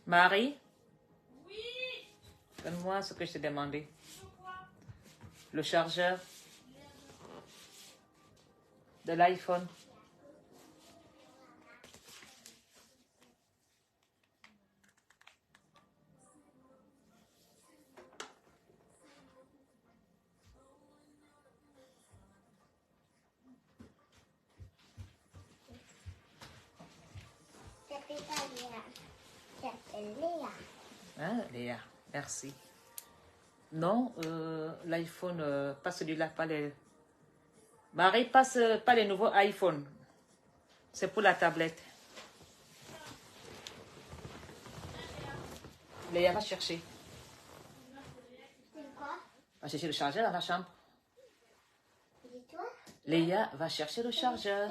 Marie, donne-moi ce que je t'ai demandé. Le chargeur de l'iPhone. Hein, Léa, merci. Non, l'iPhone, pas celui-là, pas les... Marie, passe pas les nouveaux iPhone. C'est pour la tablette. Léa va chercher. Va chercher le chargeur dans la chambre. Léa va chercher le chargeur.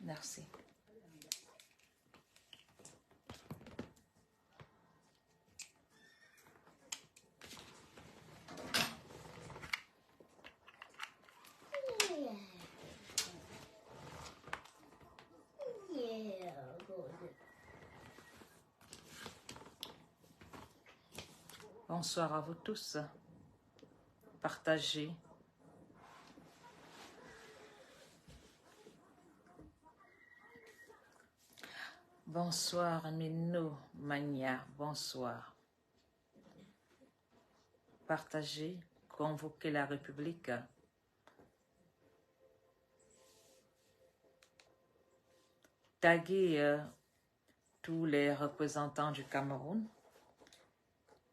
Merci. Bonsoir à vous tous. Partagez. Bonsoir Mino Mania, bonsoir. Partagez, convoquez la République. Taguez tous les représentants du Cameroun,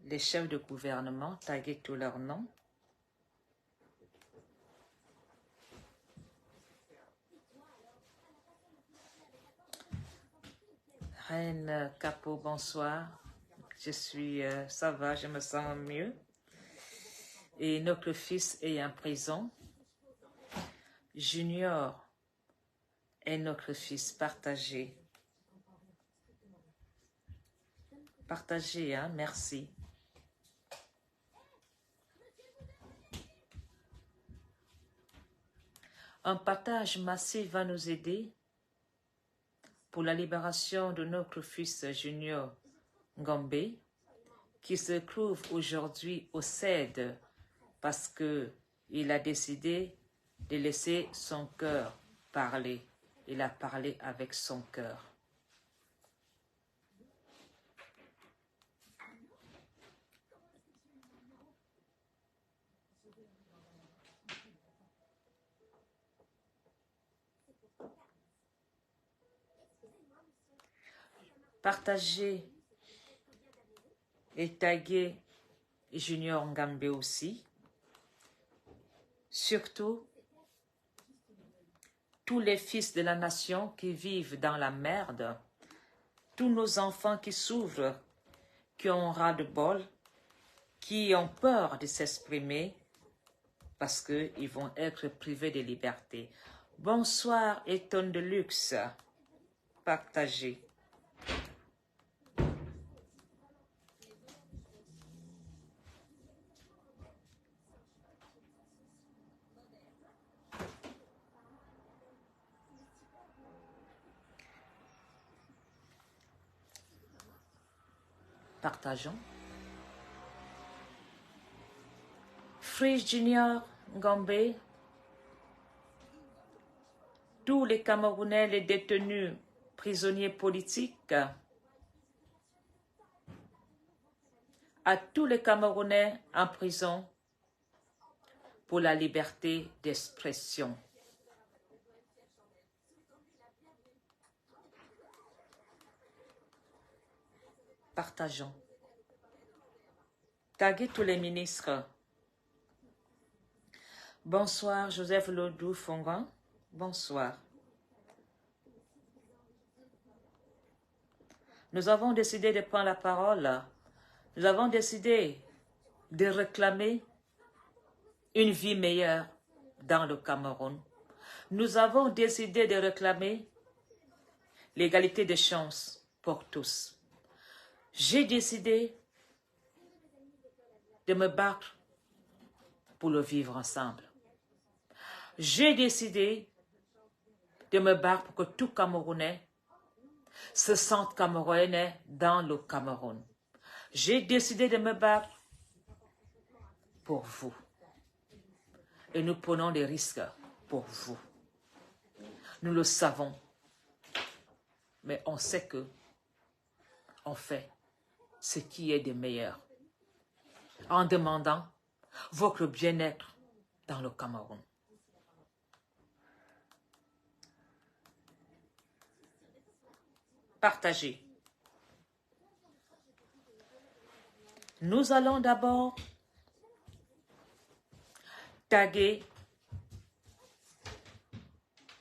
les chefs de gouvernement, taguez tous leurs noms. Reine Capot, bonsoir. Je suis, ça va, je me sens mieux. Et notre fils est en prison. Junior est notre fils, partagé. Partagez, hein, merci. Un partage massif va nous aider pour la libération de notre fils Junior Ngombe, qui se trouve aujourd'hui au CED parce qu'il a décidé de laisser son cœur parler. Il a parlé avec son cœur. Partagez et taguez Junior Ngambe aussi. Surtout, tous les fils de la nation qui vivent dans la merde, tous nos enfants qui souffrent, qui ont ras-de-bol, qui ont peur de s'exprimer parce qu'ils vont être privés de liberté. Bonsoir, Eton de Luxe. Partagez. Partageons. Free Junior Ngombe, tous les Camerounais, les détenus, prisonniers politiques, à tous les Camerounais en prison pour la liberté d'expression. Partageons. Taguez tous les ministres. Bonsoir, Joseph Lodou Fongan. Bonsoir. Nous avons décidé de prendre la parole. Nous avons décidé de réclamer une vie meilleure dans le Cameroun, nous avons décidé de réclamer l'égalité des chances pour tous. J'ai décidé de me battre pour le vivre ensemble. J'ai décidé de me battre pour que tout Camerounais se sente camerounais dans le Cameroun. J'ai décidé de me battre pour vous. Et nous prenons des risques pour vous. Nous le savons. Mais on sait que on fait ce qui est de meilleur en demandant votre bien-être dans le Cameroun. Partagez. Nous allons d'abord taguer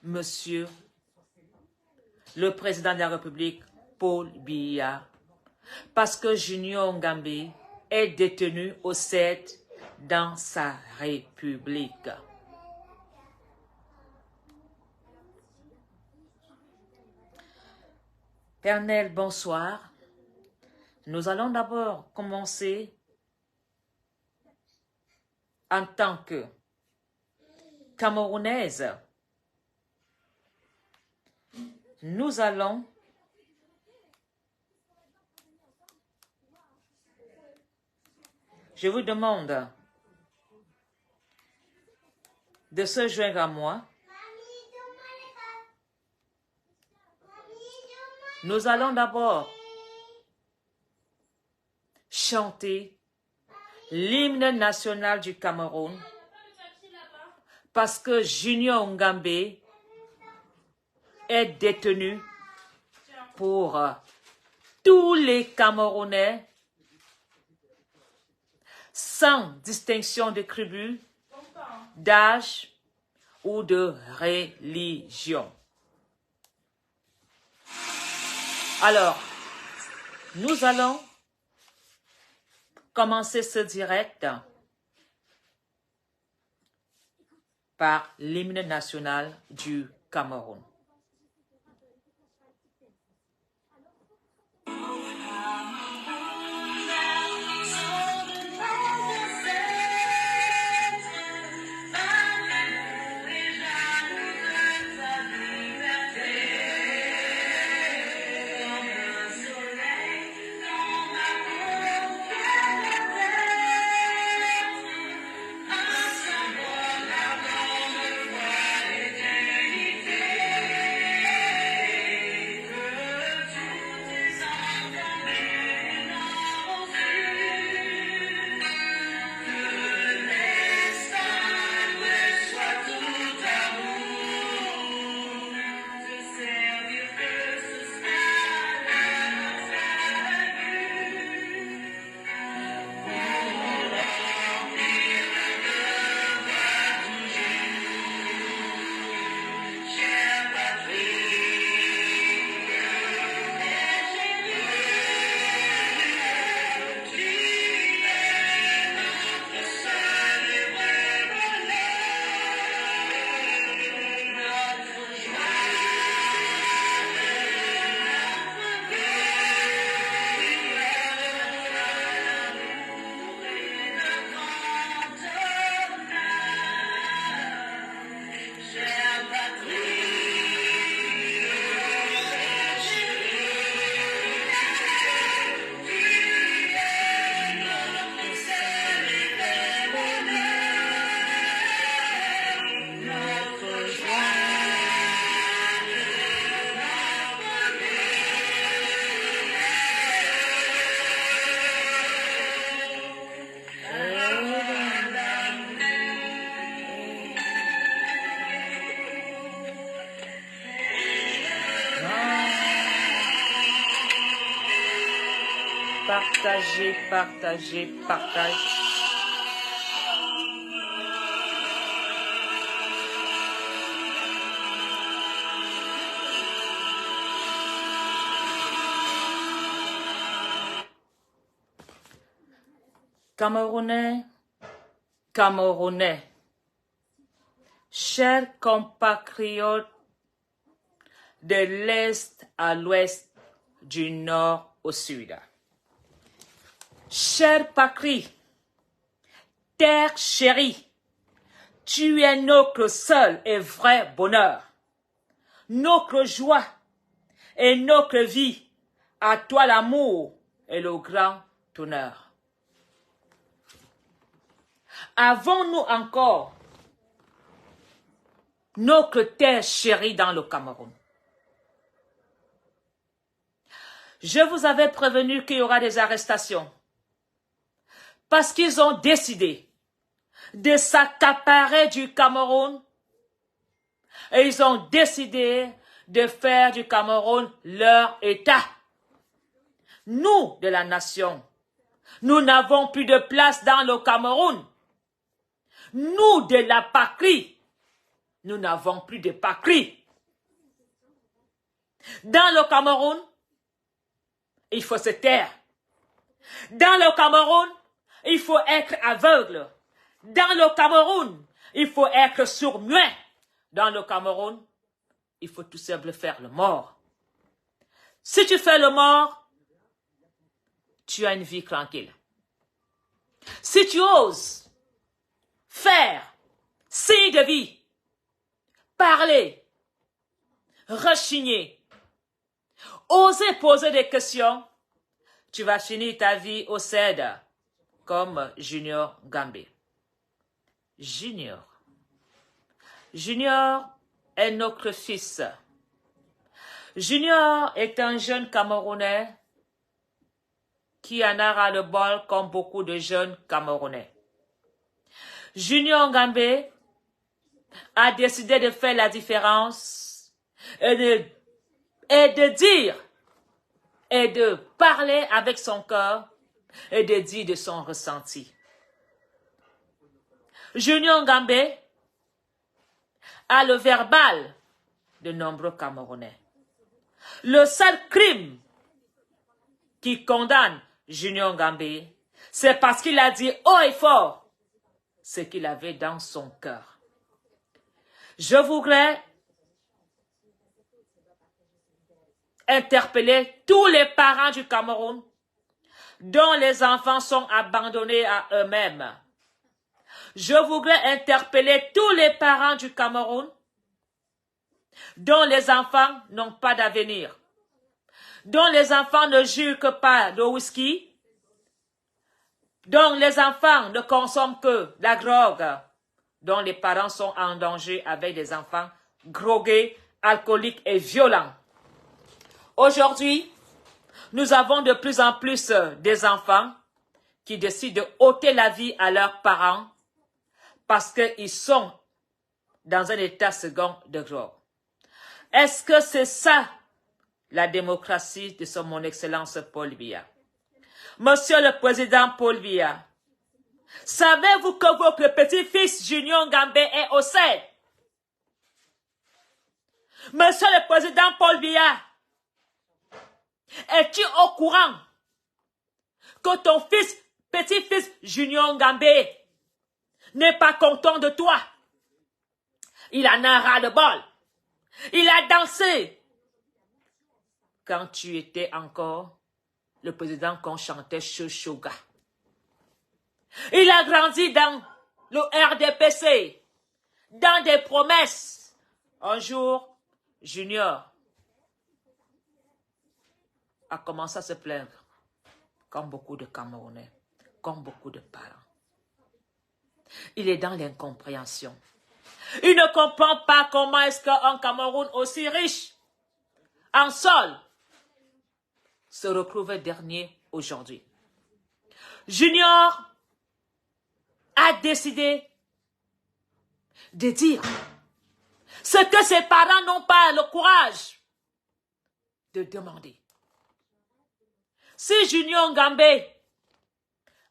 Monsieur le Président de la République, Paul Biya, parce que Junior Ngambé est détenu au CED dans sa République. Pernel, bonsoir. Nous allons d'abord commencer en tant que Camerounaise. Nous allons je vous demande de se joindre à moi. Nous allons d'abord chanter l'hymne national du Cameroun parce que Junior Ngambé est détenu pour tous les Camerounais sans distinction de tribu, d'âge ou de religion. Alors, nous allons commencer ce direct par l'hymne national du Cameroun. Partagez, partagez, partagez. Camerounais, Camerounais, chers compatriotes de l'Est à l'Ouest, du Nord au Sud. Chère patrie, terre chérie, tu es notre seul et vrai bonheur, notre joie et notre vie. À toi l'amour et le grand honneur. Avons-nous encore notre terre chérie dans le Cameroun? Je vous avais prévenu qu'il y aura des arrestations parce qu'ils ont décidé de s'accaparer du Cameroun et ils ont décidé de faire du Cameroun leur État. Nous, de la nation, nous n'avons plus de place dans le Cameroun. Nous, de la patrie, nous n'avons plus de patrie. Dans le Cameroun, il faut se taire. Dans le Cameroun, il faut être aveugle. Dans le Cameroun, il faut être sourd-muet. Dans le Cameroun, il faut tout simplement faire le mort. Si tu fais le mort, tu as une vie tranquille. Si tu oses faire signe de vie, parler, rechigner, oser poser des questions, tu vas finir ta vie au CED comme Junior Gambé. Junior est notre fils. Junior est un jeune Camerounais qui en a ras-le-bol comme beaucoup de jeunes Camerounais. Junior Gambé a décidé de faire la différence et de dire et de parler avec son cœur et de dire de son ressenti. Junior Gambé a le verbal de nombreux Camerounais. Le seul crime qui condamne Junior Gambé, c'est parce qu'il a dit haut et fort ce qu'il avait dans son cœur. Je voudrais interpeller tous les parents du Cameroun dont les enfants sont abandonnés à eux-mêmes. Je voudrais interpeller tous les parents du Cameroun dont les enfants n'ont pas d'avenir, dont les enfants ne jurent pas de whisky, dont les enfants ne consomment que la drogue, dont les parents sont en danger avec des enfants drogués, alcooliques et violents. Aujourd'hui, nous avons de plus en plus des enfants qui décident de ôter la vie à leurs parents parce qu'ils sont dans un état second de drogue. Est-ce que c'est ça la démocratie de son Excellence Paul Biya? Monsieur le Président Paul Biya, savez-vous que votre petit-fils Junior Gambé est au CED? Monsieur le Président Paul Biya, es-tu au courant que ton petit-fils Junior Gambé n'est pas content de toi? Il en a ras-le-bol. Il a dansé quand tu étais encore le président qu'on chantait Chouchouga. Il a grandi dans le RDPC, dans des promesses. Un jour, Junior a commencé à se plaindre, comme beaucoup de Camerounais, comme beaucoup de parents. Il est dans l'incompréhension. Il ne comprend pas comment est-ce qu'un Cameroun aussi riche en sol se retrouve dernier aujourd'hui. Junior a décidé de dire ce que ses parents n'ont pas le courage de demander. Si Junior Gambé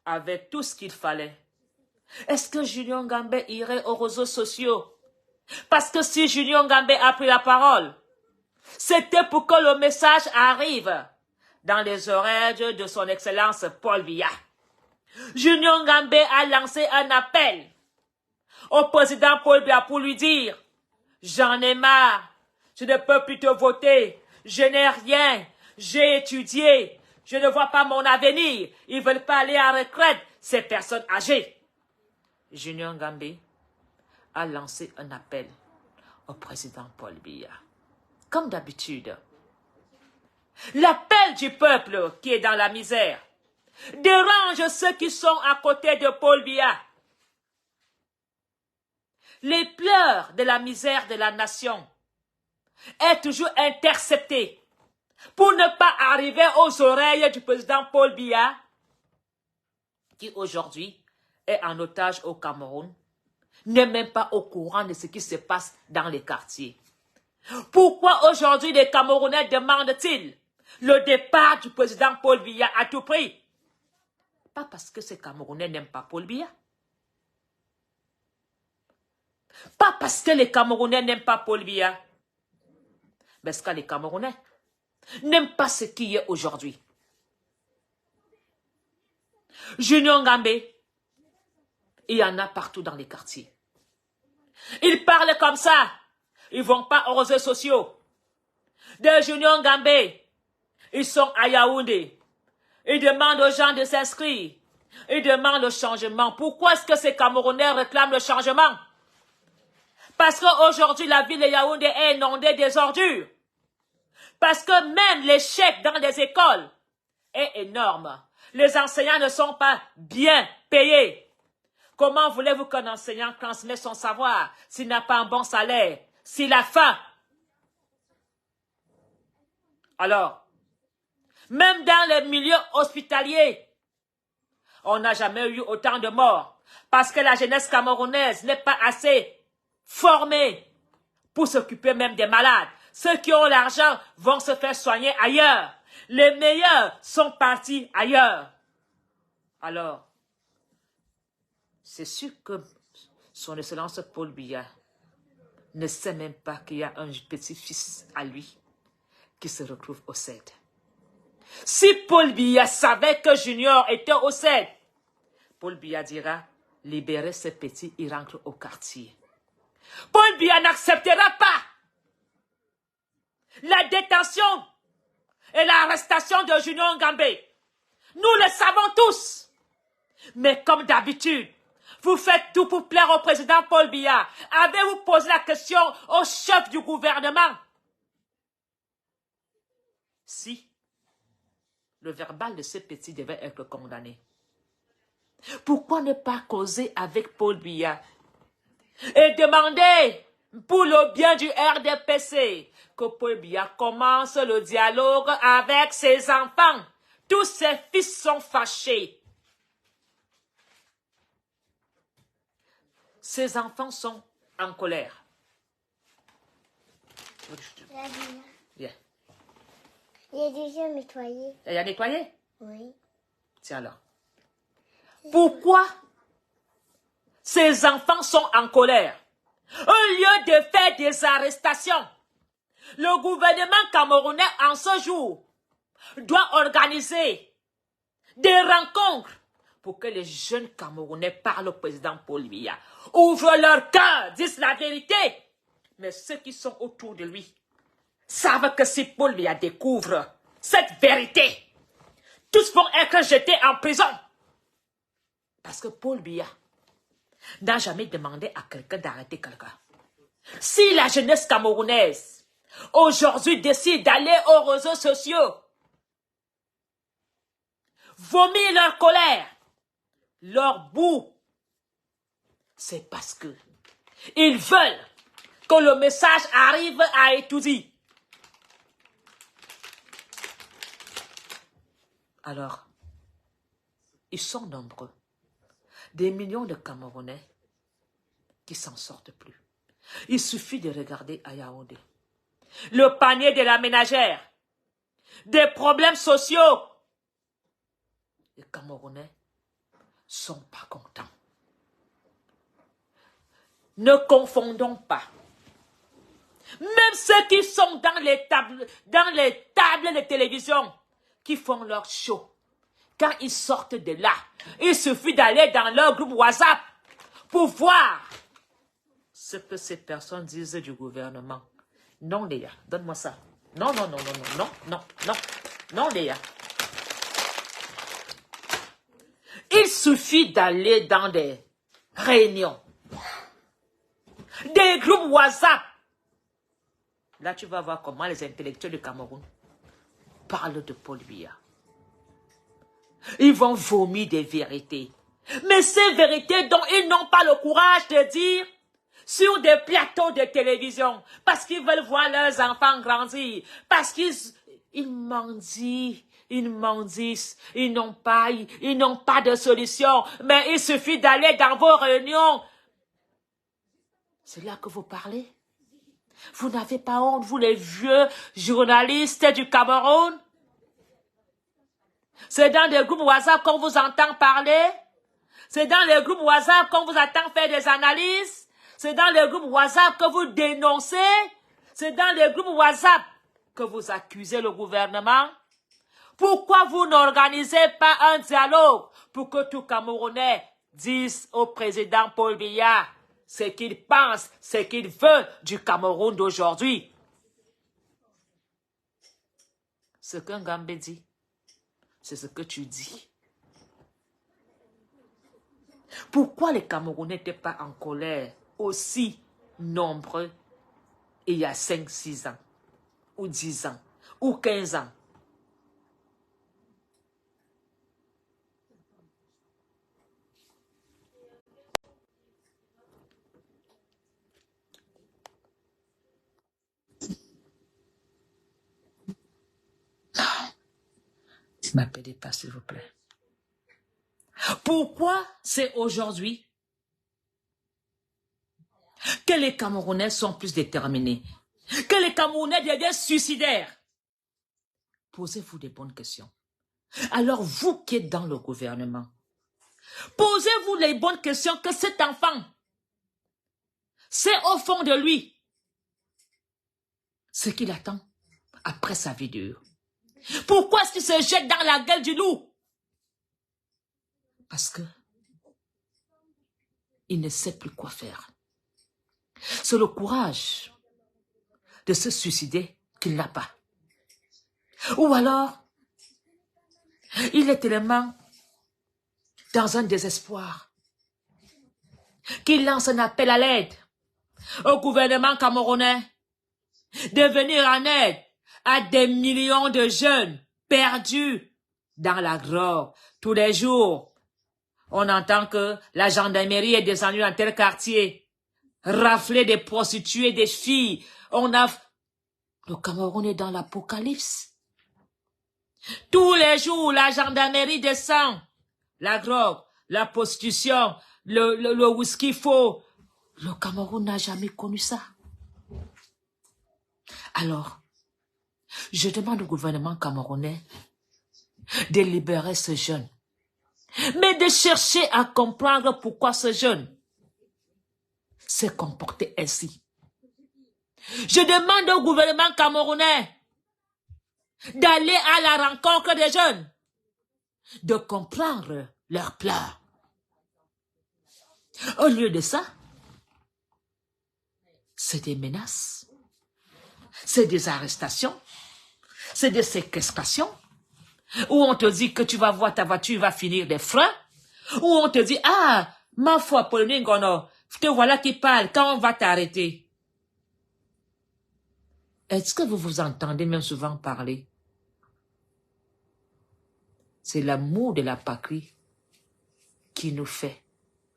avait tout ce qu'il fallait, est-ce que Junior Gambé irait aux réseaux sociaux? Parce que si Junior Gambé a pris la parole, c'était pour que le message arrive dans les oreilles de son Excellence Paul Biya. Junior Gambé a lancé un appel au président Paul Biya pour lui dire « J'en ai marre, je ne peux plus te voter, je n'ai rien, j'ai étudié, je ne vois pas mon avenir, ils ne veulent pas aller en retraite, ces personnes âgées. » Junior Ngambé a lancé un appel au président Paul Biya. Comme d'habitude, l'appel du peuple qui est dans la misère dérange ceux qui sont à côté de Paul Biya. Les pleurs de la misère de la nation est toujours intercepté pour ne pas arriver aux oreilles du président Paul Biya, qui aujourd'hui est en otage au Cameroun, n'est même pas au courant de ce qui se passe dans les quartiers. Pourquoi aujourd'hui les Camerounais demandent-ils le départ du président Paul Biya à tout prix? Pas parce que ces Camerounais n'aiment pas Paul Biya. Pas parce que les Camerounais n'aiment pas Paul Biya. Mais parce que les Camerounais n'aiment pas ce qui est aujourd'hui. Junior Ngambé, il y en a partout dans les quartiers. Ils parlent comme ça. Ils ne vont pas aux réseaux sociaux. De Junior Ngambé, ils sont à Yaoundé. Ils demandent aux gens de s'inscrire. Ils demandent le changement. Pourquoi est-ce que ces Camerounais réclament le changement? Parce qu'aujourd'hui, la ville de Yaoundé est inondée des ordures. Parce que même l'échec dans les écoles est énorme. Les enseignants ne sont pas bien payés. Comment voulez-vous qu'un enseignant transmette son savoir s'il n'a pas un bon salaire, s'il a faim? Alors, même dans les milieux hospitaliers, on n'a jamais eu autant de morts parce que la jeunesse camerounaise n'est pas assez formée pour s'occuper même des malades. Ceux qui ont l'argent vont se faire soigner ailleurs. Les meilleurs sont partis ailleurs. Alors, c'est sûr que son Excellence Paul Biya ne sait même pas qu'il y a un petit-fils à lui qui se retrouve au CED. Si Paul Biya savait que Junior était au CED, Paul Biya dira, libérez ce petit, il rentre au quartier. Paul Biya n'acceptera pas la détention et l'arrestation de Junior Ngambé. Nous le savons tous. Mais comme d'habitude, vous faites tout pour plaire au président Paul Biya. Avez-vous posé la question au chef du gouvernement? Si le verbal de ce petit devait être condamné, pourquoi ne pas causer avec Paul Biya et demander pour le bien du RDPC que Paul Biya commence le dialogue avec ses enfants? Tous ses fils sont fâchés. Ses enfants sont en colère. Bien. Il a déjà nettoyé. Il a nettoyé? Oui. Tiens alors. Pourquoi ces enfants sont en colère? Au lieu de faire des arrestations, le gouvernement camerounais en ce jour doit organiser des rencontres pour que les jeunes Camerounais parlent au président Paul Biya. Ouvrent leur cœur, disent la vérité. Mais ceux qui sont autour de lui savent que si Paul Biya découvre cette vérité, tous vont être jetés en prison. Parce que Paul Biya n'a jamais demandé à quelqu'un d'arrêter quelqu'un. Si la jeunesse camerounaise aujourd'hui décide d'aller aux réseaux sociaux, vomir leur colère, leur boue, c'est parce que ils veulent que le message arrive à Etoudi. Alors, ils sont nombreux. Des millions de Camerounais qui s'en sortent plus. Il suffit de regarder à Yaoundé. Le panier de la ménagère. Des problèmes sociaux. Les Camerounais sont pas contents. Ne confondons pas. Même ceux qui sont dans les tables de télévision, qui font leur show, quand ils sortent de là, il suffit d'aller dans leur groupe WhatsApp pour voir ce que ces personnes disent du gouvernement. Non, Léa, donne-moi ça. Non, non, non, non, non, non, non, non, non, Léa. Il suffit d'aller dans des réunions, des groupes WhatsApp. Là, tu vas voir comment les intellectuels du Cameroun parlent de Paul Biya. Ils vont vomir des vérités. Mais ces vérités dont ils n'ont pas le courage de dire sur des plateaux de télévision, parce qu'ils veulent voir leurs enfants grandir, parce qu'ils mendient, ils n'ont pas de solution, mais il suffit d'aller dans vos réunions. C'est là que vous parlez. Vous n'avez pas honte, vous les vieux journalistes du Cameroun? C'est dans des groupes WhatsApp qu'on vous entend parler? C'est dans les groupes WhatsApp qu'on vous attend faire des analyses? C'est dans les groupes WhatsApp que vous dénoncez? C'est dans les groupes WhatsApp que vous accusez le gouvernement? Pourquoi vous n'organisez pas un dialogue pour que tout Camerounais dise au président Paul Biya ce qu'il pense, ce qu'il veut du Cameroun d'aujourd'hui? Ce qu'un Gambé dit, c'est ce que tu dis. Pourquoi les Camerounais n'étaient pas en colère aussi nombreux il y a 5, 6 ans, ou 10 ans, ou 15 ans? Ne m'appelez pas, s'il vous plaît. Pourquoi c'est aujourd'hui que les Camerounais sont plus déterminés, que les Camerounais deviennent suicidaires? Posez-vous des bonnes questions. Alors vous qui êtes dans le gouvernement, posez-vous les bonnes questions que cet enfant, c'est au fond de lui ce qu'il attend après sa vie dure. Pourquoi est-ce qu'il se jette dans la gueule du loup? Parce que il ne sait plus quoi faire. C'est le courage de se suicider qu'il n'a pas. Ou alors, il est tellement dans un désespoir qu'il lance un appel à l'aide au gouvernement camerounais de venir en aide à des millions de jeunes perdus dans la drogue. Tous les jours, on entend que la gendarmerie est descendue dans tel quartier, rafler des prostituées, des filles. Le Cameroun est dans l'apocalypse. Tous les jours, la gendarmerie descend. La drogue, la prostitution, le whisky faux. Le Cameroun n'a jamais connu ça. Alors, je demande au gouvernement camerounais de libérer ce jeune, mais de chercher à comprendre pourquoi ce jeune s'est comporté ainsi. Je demande au gouvernement camerounais d'aller à la rencontre des jeunes, de comprendre leurs pleurs. Au lieu de ça, c'est des menaces, c'est des arrestations, c'est des séquestrations, où on te dit que tu vas voir ta voiture va finir des freins, où on te dit, ah, ma foi, Pauline Ngono, te voilà qui parle, quand on va t'arrêter. Est-ce que vous vous entendez même souvent parler? C'est l'amour de la patrie qui nous fait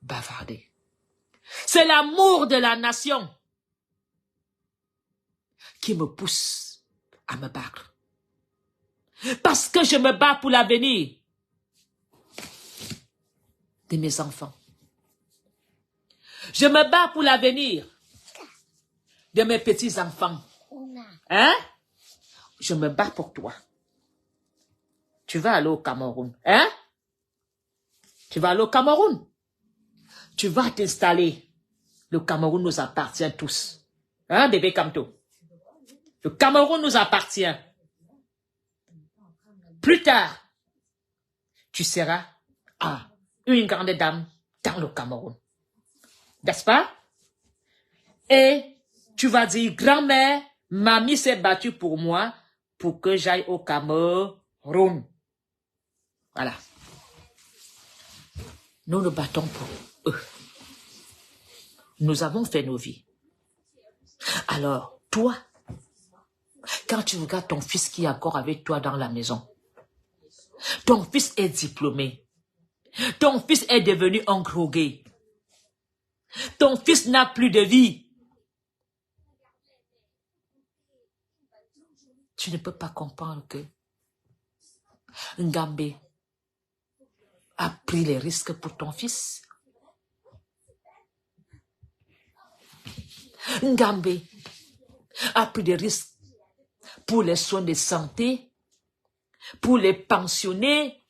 bavarder. C'est l'amour de la nation qui me pousse à me battre. Parce que je me bats pour l'avenir de mes enfants. Je me bats pour l'avenir de mes petits-enfants. Hein? Je me bats pour toi. Tu vas aller au Cameroun. Hein? Tu vas aller au Cameroun. Tu vas t'installer. Le Cameroun nous appartient tous. Hein, bébé Kamto? Le Cameroun nous appartient. Plus tard, tu seras une grande dame dans le Cameroun. N'est-ce pas? Et tu vas dire, grand-mère, mamie s'est battue pour moi pour que j'aille au Cameroun. Voilà. Nous nous battons pour eux. Nous avons fait nos vies. Alors, toi, quand tu regardes ton fils qui est encore avec toi dans la maison, ton fils est diplômé, ton fils est devenu un gros gay, ton fils n'a plus de vie, tu ne peux pas comprendre que Ngambé a pris les risques pour ton fils. Ngambé a pris des risques pour les soins de santé, pour les pensionnés,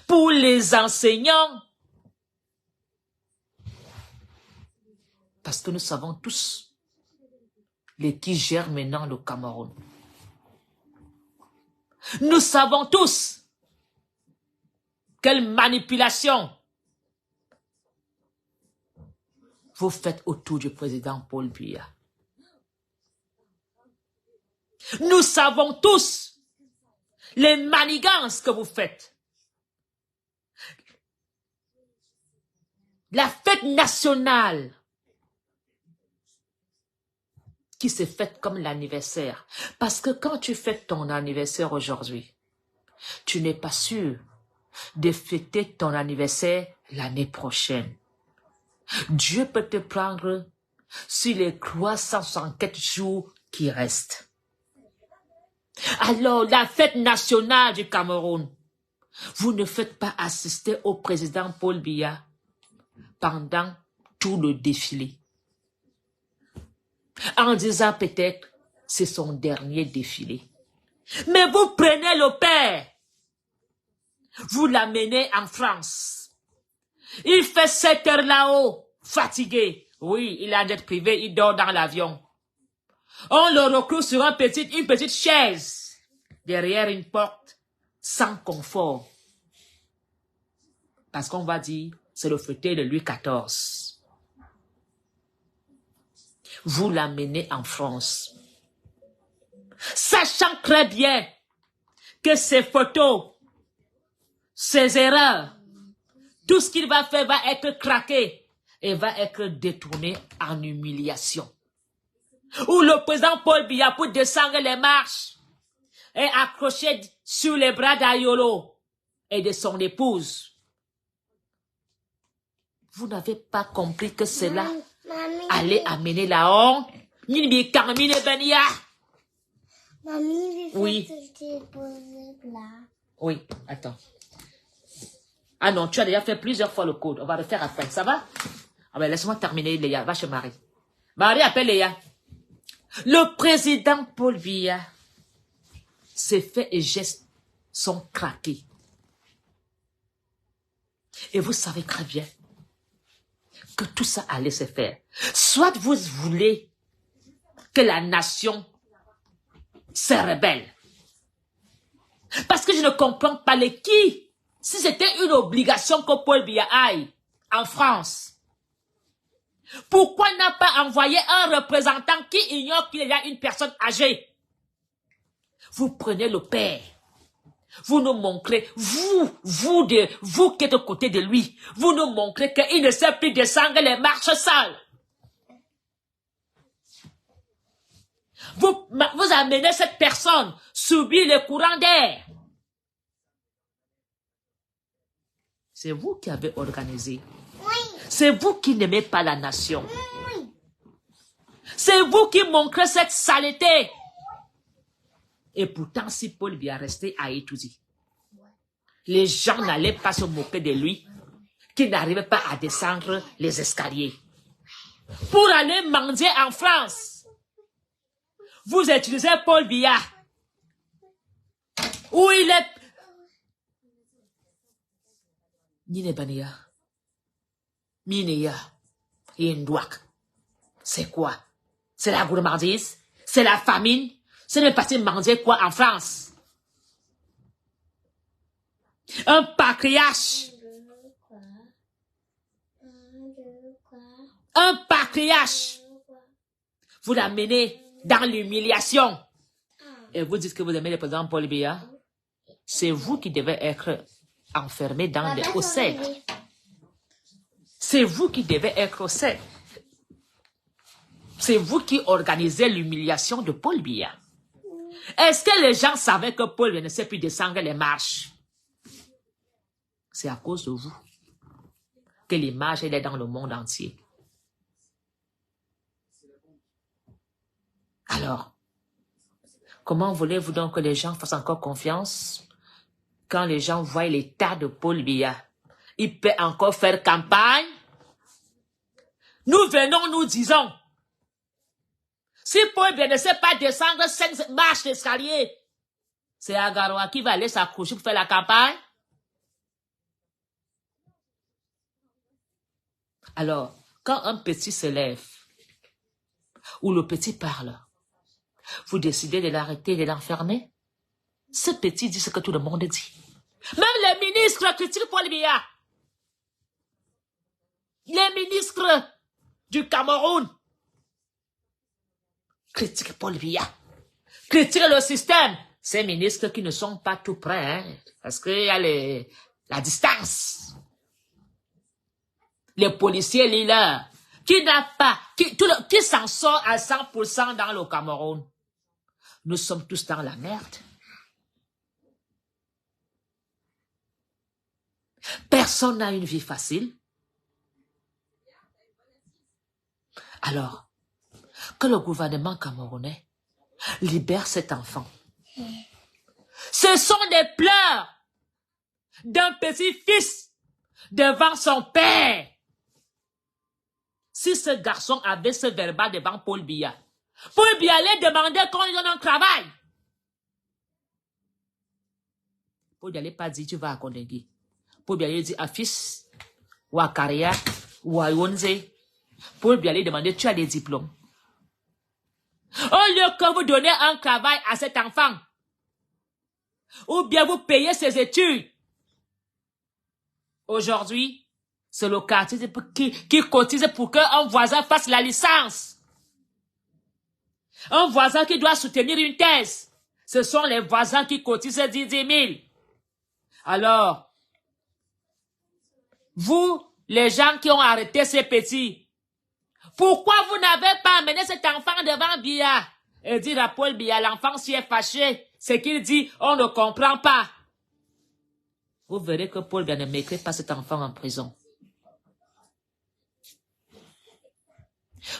pour les enseignants. Parce que nous savons tous les qui gèrent maintenant le Cameroun. Nous savons tous quelle manipulation vous faites autour du président Paul Biya. Nous savons tous les manigances que vous faites. La fête nationale qui s'est faite comme l'anniversaire. Parce que quand tu fêtes ton anniversaire aujourd'hui, tu n'es pas sûr de fêter ton anniversaire l'année prochaine. Dieu peut te prendre sur les 364 jours qui restent. Alors, la fête nationale du Cameroun, vous ne faites pas assister au président Paul Biya pendant tout le défilé. En disant peut-être, c'est son dernier défilé. Mais vous prenez le père, vous l'amenez en France. Il fait 7 heures là-haut, fatigué. Oui, il a un jet privé, il dort dans l'avion. On le recrute sur une petite chaise, derrière une porte, sans confort. Parce qu'on va dire, c'est le fauteuil de Louis XIV. Vous l'amenez en France. Sachant très bien que ces photos, ces erreurs, tout ce qu'il va faire va être craqué et va être détourné en humiliation. Où le président Paul Biya, pour descendre les marches, est accroché sur les bras d'Ayolo et de son épouse. Vous n'avez pas compris que cela allait amener la honte. Mamie, oui. Oui, attends. Ah non, tu as déjà fait plusieurs fois le code. On va le faire après. Ça va? Ah ben, laisse-moi terminer, Léa. Va chez Marie. Marie, appelle Léa. Le président Paul Biya, ses faits et gestes sont craqués. Et vous savez très bien que tout ça allait se faire. Soit vous voulez que la nation se rebelle. Parce que je ne comprends pas les qui. Si c'était une obligation que Paul Biya aille en France, pourquoi n'a pas envoyé un représentant qui ignore qu'il y a une personne âgée? Vous prenez le père. Vous nous montrez, vous qui êtes aux côtés de lui, vous nous montrez qu'il ne sait plus descendre les marches sales. Vous amenez cette personne subir le courant d'air. C'est vous qui avez organisé. Oui. C'est vous qui n'aimez pas la nation. Oui. C'est vous qui montrez cette saleté. Et pourtant, si Paul Biya restait à Itouzi, les gens n'allaient pas se moquer de lui, qui n'arrivait pas à descendre les escaliers. Pour aller mendier en France, vous utilisez Paul Biya, où il est... Ninebania, Mineya, Indouak. C'est quoi? C'est la gourmandise? C'est la famine? C'est ne pas manger quoi en France? Un patriarche. Un patriarche Vous l'amenez dans l'humiliation. Et vous dites que vous aimez le président Paul Biya. C'est vous qui devez être enfermé au sel. C'est vous qui devez être au sel. C'est vous qui organisez l'humiliation de Paul Biya. Est-ce que les gens savaient que Paul Biya ne sait plus descendre les marches? C'est à cause de vous que l'image est dans le monde entier. Alors, comment voulez-vous donc que les gens fassent encore confiance quand les gens voient l'état de Paul Biya? Il peut encore faire campagne. Nous venons, nous disons, si Paul Biya ne sait pas descendre 5 marches d'escalier, c'est Agaroa qui va aller s'accrocher pour faire la campagne. Alors, quand un petit se lève, ou le petit parle, vous décidez de l'arrêter, de l'enfermer. Ce petit dit ce que tout le monde dit. Même les ministres critiquent Paul Biya. Les ministres du Cameroun critiquent Paul Biya. Critiquent le système. Ces ministres qui ne sont pas tout près, hein, parce qu'il y a la distance. Les policiers leaders qui s'en sort à 100% dans le Cameroun. Nous sommes tous dans la merde. Personne n'a une vie facile. Alors, que le gouvernement camerounais libère cet enfant. Ce sont des pleurs d'un petit-fils devant son père. Si ce garçon avait ce verba devant Paul Biya, Paul Biya allait demander qu'on lui donne un travail. Paul Biya n'allait pas dire tu vas à Kondengui. Paul Biya allait dire à fils, ou à Karia, ou à Yonze. Paul Biya allait demander tu as des diplômes. Au lieu que vous donnez un travail à cet enfant, ou bien vous payez ses études. Aujourd'hui, c'est le quartier qui cotise pour qu'un voisin fasse la licence. Un voisin qui doit soutenir une thèse. Ce sont les voisins qui cotisent 10 000. Alors, vous, les gens qui ont arrêté ces petits, pourquoi vous n'avez pas amené cet enfant devant Biya et dire à Paul Biya, l'enfant s'y est fâché, ce qu'il dit, on ne comprend pas. Vous verrez que Paul Biya ne mettrait pas cet enfant en prison.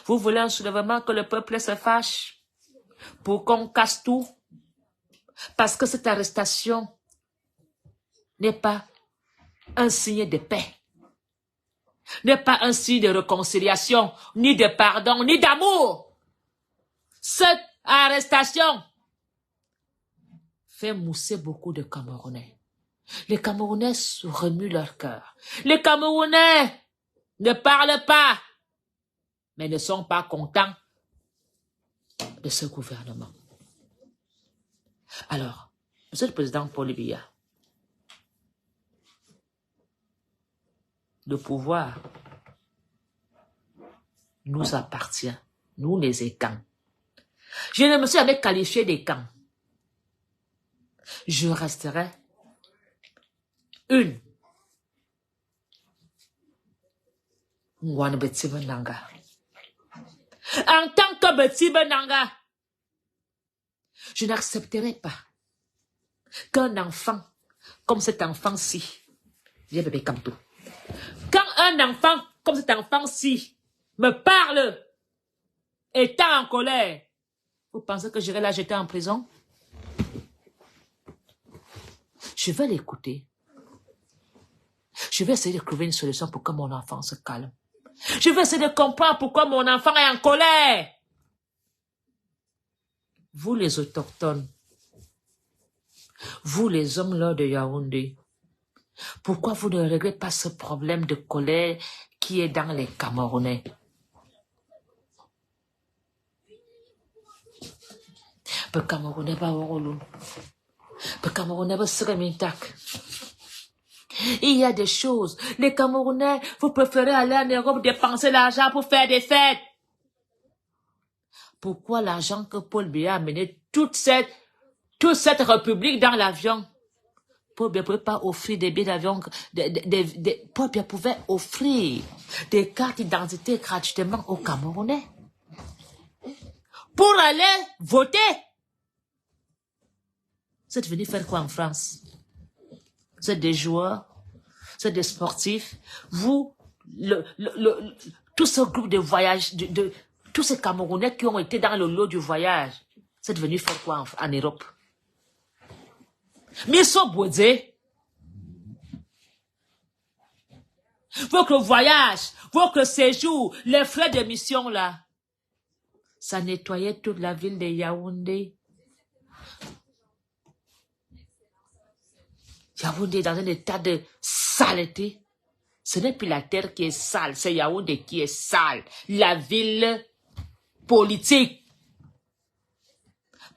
Vous voulez un soulèvement que le peuple se fâche pour qu'on casse tout? Parce que cette arrestation n'est pas un signe de paix, n'est pas un signe de réconciliation, ni de pardon, ni d'amour. Cette arrestation fait mousser beaucoup de Camerounais. Les Camerounais se remuent leur cœur. Les Camerounais ne parlent pas, mais ne sont pas contents de ce gouvernement. Alors, Monsieur le Président Paul Biya, le pouvoir nous appartient, nous les Ekans. Je ne me suis jamais qualifié d'Ekan. Je resterai une Mwana Betiba Nanga. En tant que Betiba Nanga, je n'accepterai pas qu'un enfant comme cet enfant-ci vienne bébé Kamto. Quand un enfant comme cet enfant-ci me parle, étant en colère, vous pensez que j'irai la jeter en prison? Je vais l'écouter. Je vais essayer de trouver une solution pour que mon enfant se calme. Je vais essayer de comprendre pourquoi mon enfant est en colère. Vous les autochtones, vous les hommes là de Yaoundé, pourquoi vous ne réglez pas ce problème de colère qui est dans les Camerounais? Le Camerounais va au rôle. Le Camerounais va se remettre. Il y a des choses. Les Camerounais, vous préférez aller en Europe dépenser l'argent pour faire des fêtes. pourquoi l'argent que Paul Biya a mené toute cette république dans l'avion? Paul Biya ne pouvait pas offrir des billets d'avion. Paul Biya pouvait offrir des cartes d'identité gratuitement aux Camerounais pour aller voter. Vous êtes venus faire quoi en France? Vous êtes des joueurs, vous êtes des sportifs. Vous, tout ce groupe de voyage, tous ces Camerounais qui ont été dans le lot du voyage, vous êtes venus faire quoi en Europe? Misso Bodé, votre voyage, votre séjour, les frais d'émission là, ça nettoyait toute la ville de Yaoundé. Yaoundé est dans un état de saleté. Ce n'est plus la terre qui est sale, c'est Yaoundé qui est sale. La ville politique.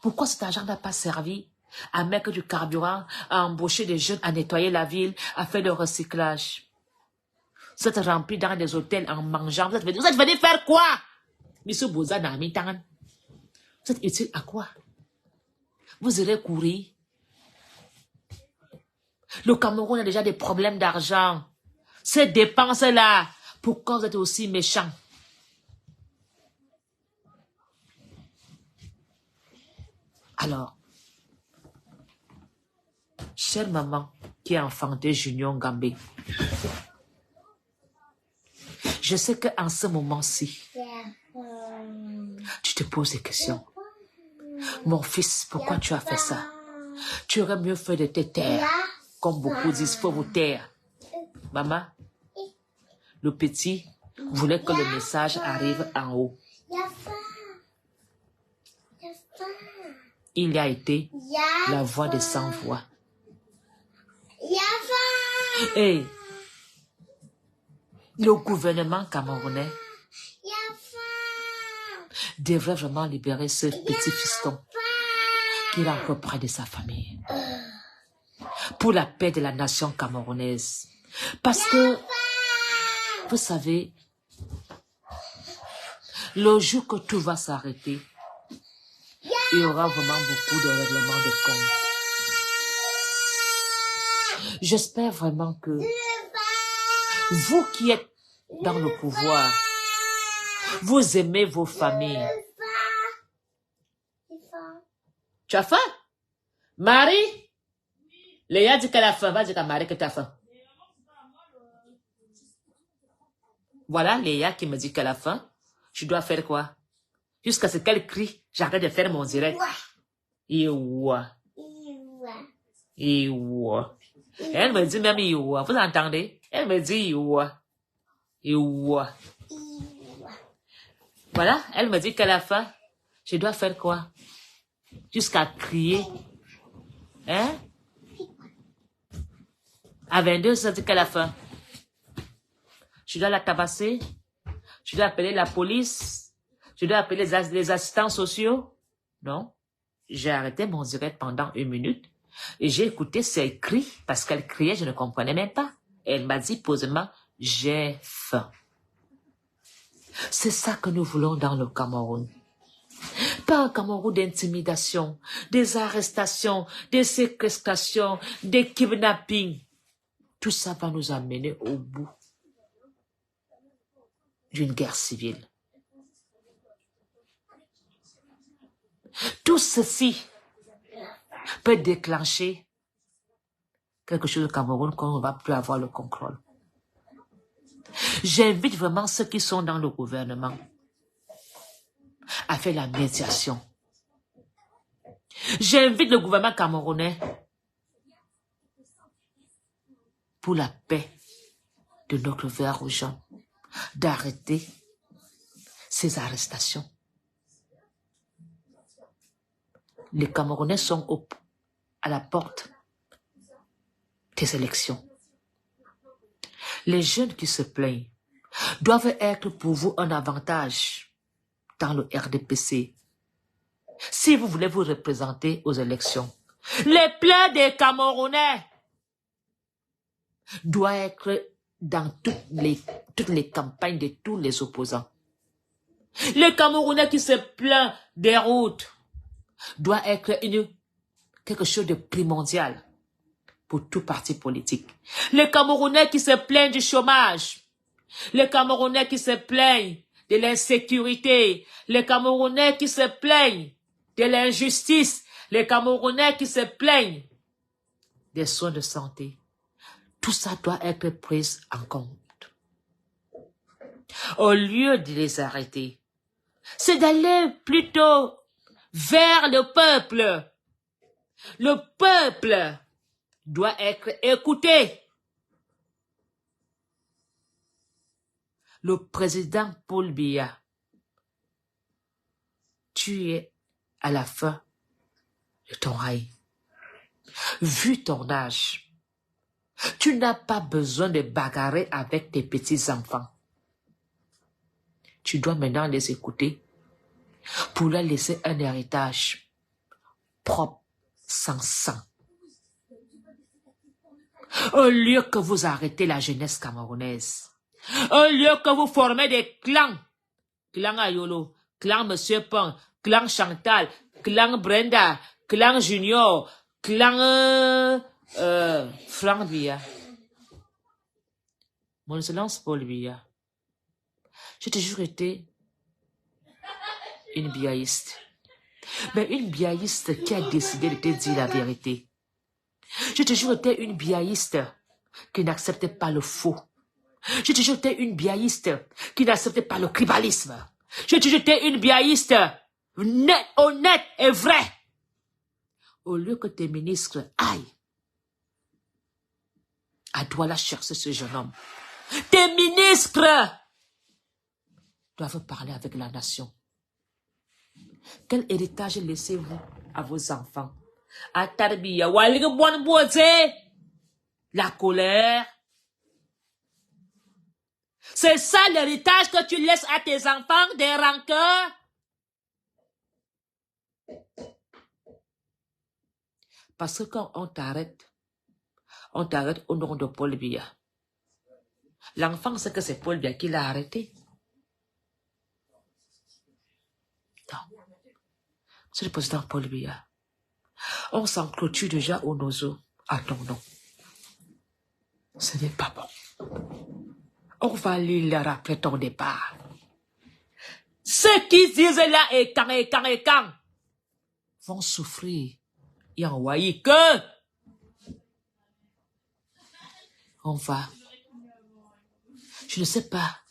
Pourquoi cet argent n'a pas servi à mettre du carburant, à embaucher des jeunes, à nettoyer la ville, à faire le recyclage? Vous êtes remplis dans des hôtels en mangeant. Vous êtes venus faire quoi? Monsieur Boza Namitan. Vous êtes utile à quoi? Vous irez courir. Le Cameroun a déjà des problèmes d'argent. Ces dépenses-là, pourquoi vous êtes aussi méchants? Alors, chère maman qui a enfanté Junior Ngambé, je sais qu'en ce moment-ci, tu te poses des questions. Mon fils, pourquoi tu as fait ça? Tu aurais mieux fait de te taire. Comme beaucoup disent, il faut vous taire. Maman, le petit voulait que le message arrive en haut. Il a été la voix de sans voix. Et le gouvernement camerounais devrait vraiment libérer ce petit fiston qu'il a encore près de sa famille. Pour la paix de la nation camerounaise. Parce que, vous savez, le jour que tout va s'arrêter, il y aura vraiment beaucoup de règlements de compte. J'espère vraiment que vous qui êtes dans le pouvoir, vous aimez vos familles. Tu as faim? Marie? Léa dit qu'elle a faim. Va dire à Marie que tu as faim. Voilà Léa qui me dit qu'elle a faim. Je dois faire quoi? Jusqu'à ce qu'elle crie, j'arrête de faire mon direct. Iwa. Iwa. Elle me dit même Iwa. Vous entendez? Elle me dit Iwa. Iwa. Voilà, elle me dit qu'elle a faim. Je dois faire quoi? Jusqu'à crier. Hein? À 22, ça dit qu'elle a faim. Je dois la tabasser. Je dois appeler la police. Je dois appeler les assistants sociaux. Non. J'ai arrêté mon direct pendant 1 minute. Et j'ai écouté ses cris. Parce qu'elle criait, je ne comprenais même pas. Et elle m'a dit posément, j'ai faim. C'est ça que nous voulons dans le Cameroun. Pas un Cameroun d'intimidation, des arrestations, des séquestrations, des kidnappings. Tout ça va nous amener au bout d'une guerre civile. Tout ceci peut déclencher quelque chose au Cameroun qu'on ne va plus avoir le contrôle. J'invite vraiment ceux qui sont dans le gouvernement à faire la médiation. J'invite le gouvernement camerounais pour la paix de notre verre aux gens d'arrêter ces arrestations. Les Camerounais sont à la porte des élections. Les jeunes qui se plaignent doivent être pour vous un avantage dans le RDPC. Si vous voulez vous représenter aux élections, les plaies des Camerounais doivent être dans toutes les campagnes de tous les opposants. Les Camerounais qui se plaignent des routes doit être quelque chose de primordial pour tout parti politique. Les Camerounais qui se plaignent du chômage, les Camerounais qui se plaignent de l'insécurité, les Camerounais qui se plaignent de l'injustice, les Camerounais qui se plaignent des soins de santé. Tout ça doit être pris en compte. Au lieu de les arrêter, c'est d'aller plutôt vers le peuple. Le peuple doit être écouté. Le président Paul Biya, tu es à la fin de ton règne. Vu ton âge, tu n'as pas besoin de bagarrer avec tes petits-enfants. Tu dois maintenant les écouter pour leur laisser un héritage propre, sans sang. Au lieu que vous arrêtez la jeunesse camerounaise, au lieu que vous formez des clans, clan Ayolo, clan Monsieur Pong, clan Chantal, clan Brenda, clan Junior, clan Franck Biya. Mon excellence Paul Biya, j'ai toujours été une biaïste. Mais une biaïste qui a décidé de te dire la vérité. J'ai toujours été une biaïste qui n'acceptait pas le faux. J'ai toujours été une biaïste qui n'acceptait pas le tribalisme. J'ai toujours été une biaïste honnête et vraie. Au lieu que tes ministres aillent à Douala chercher ce jeune homme, tes ministres doivent parler avec la nation. Quel héritage laissez-vous à vos enfants? La colère. C'est ça l'héritage que tu laisses à tes enfants, des rancœurs? Parce que quand on t'arrête au nom de Paul Biya. L'enfant sait que c'est Paul Biya qui l'a arrêté. Non. C'est le président Paul Biya. On s'en clôture déjà au nozo à ton nom. Ce n'est pas bon. On va lui rappeler ton départ. Ceux qui disent là et quand vont souffrir et envoyer que on va. Je ne sais pas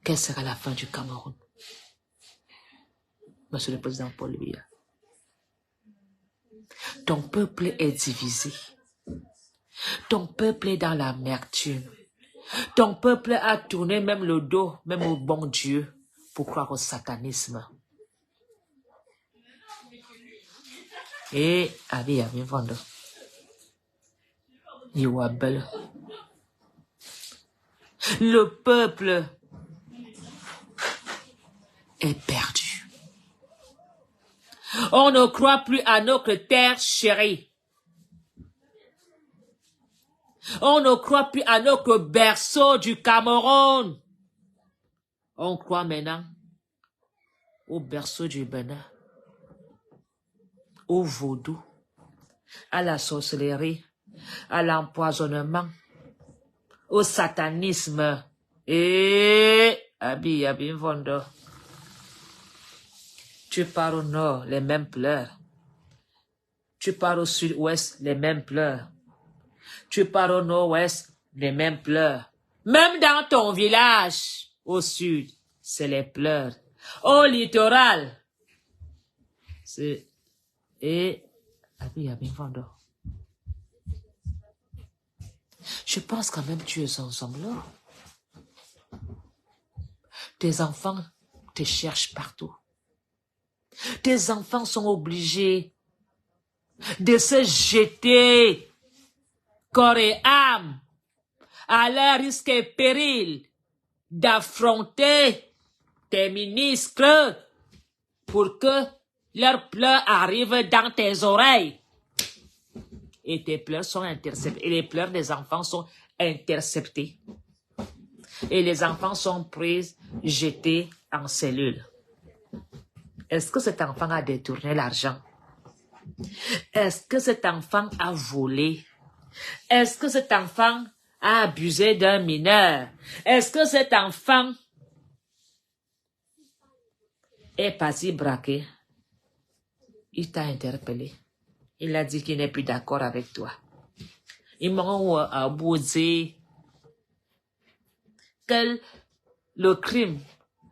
quelle sera la fin du Cameroun. Monsieur le président Paul Biya. Ton peuple est divisé. Ton peuple est dans l'amertume. Ton peuple a tourné même le dos, même au bon Dieu, pour croire au satanisme. Et, abi, vendre. Le peuple est perdu. On ne croit plus à notre terre chérie. On ne croit plus à notre berceau du Cameroun. On croit maintenant au berceau du Bénin, au vaudou, à la sorcellerie, à l'empoisonnement, au satanisme. Et abi Vondo. Tu pars au nord, les mêmes pleurs. Tu pars au sud-ouest, les mêmes pleurs. Tu pars au nord-ouest, les mêmes pleurs. Même dans ton village, au sud, c'est les pleurs. Au littoral, c'est... Et... Je pense quand même que tu es ensemble là. Tes enfants te cherchent partout. Tes enfants sont obligés de se jeter corps et âme à leur risque et péril d'affronter tes ministres pour que leurs pleurs arrivent dans tes oreilles. Et tes pleurs sont interceptés. Et les pleurs des enfants sont interceptés. et les enfants sont pris, jetés en cellule. Est-ce que cet enfant a détourné l'argent? Est-ce que cet enfant a volé? Est-ce que cet enfant a abusé d'un mineur? Est-ce que cet enfant est parti braquer? Il t'a interpellé. Il a dit qu'il n'est plus d'accord avec toi. Ils m'ont abusé. Que le crime,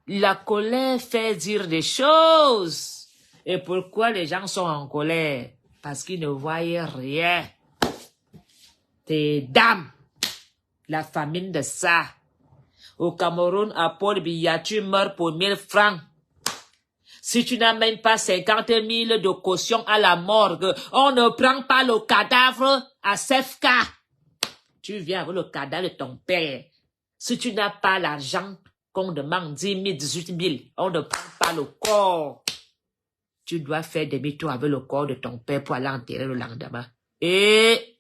la colère fait dire des choses. Et pourquoi les gens sont en colère? Parce qu'ils ne voyaient rien. Tes dames, la famine de ça. Au Cameroun, à Paul Biya, tu meurs pour 1000 francs. Si tu n'as même pas 50 000 de caution à la morgue, on ne prend pas le cadavre à CFK. Tu viens avec le cadavre de ton père. Si tu n'as pas l'argent qu'on demande 10 000, 18 000, on ne prend pas le corps. Tu dois faire demi-tour avec le corps de ton père pour aller enterrer le lendemain. Et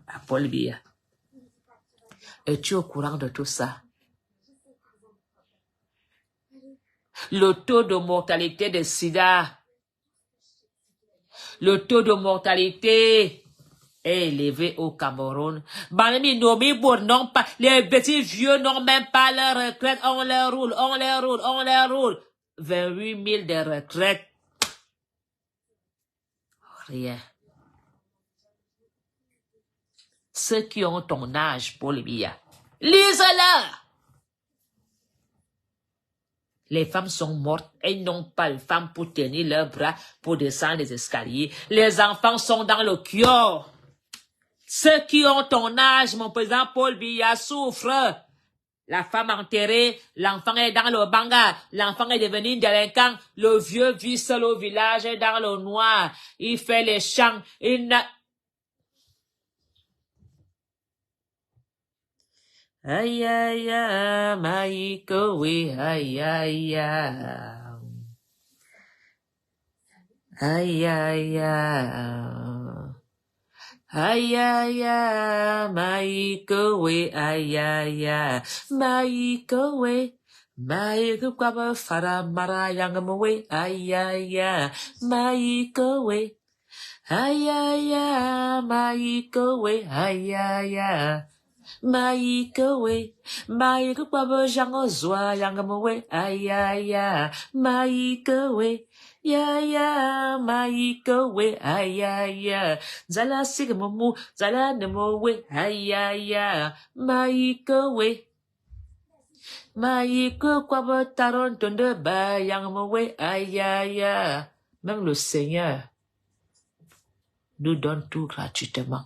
à Paul Biya. Es-tu au courant de tout ça? Le taux de mortalité de sida, le taux de mortalité est élevé au Cameroun. Les petits vieux n'ont même pas leur retraite. On les roule. 28 000 de retraite. Rien. Ceux qui ont ton âge, Paul Biya, lisez-le. Les femmes sont mortes, elles n'ont pas de femmes pour tenir leurs bras, pour descendre les escaliers. Les enfants sont dans le kiosque. Ceux qui ont ton âge, mon président Paul Biya, souffrent. La femme enterrée, l'enfant est dans le banga, l'enfant est devenu délinquant, le vieux vit seul au village dans le noir. Il fait les chants, il n'a... Aïe, aïe, aïe, maïko, oui, aïe, aïe, aïe. Aïe, aïe, aïe. Aïe, aïe, aïe, maïko, oui, aïe, aïe, aïe. Maïko, oui. Maïko, quoi, me fara, mara, yang, me, oui, aïe, aïe, aïe. Maïko, oui. Aïe, aïe, aïe, maïko, oui, aïe, aïe, aïe. Maïka we, maïka kwabo jango zwa yanga we, aïe aïe aïe, maïka we, ya maïka we, aïe aïe, zala sigmomu, zala nemo we, aïe aïe, maïka we, maïka kwabo taron tonde ba yanga we, aïe aïe. Même le Seigneur nous donne tout gratuitement.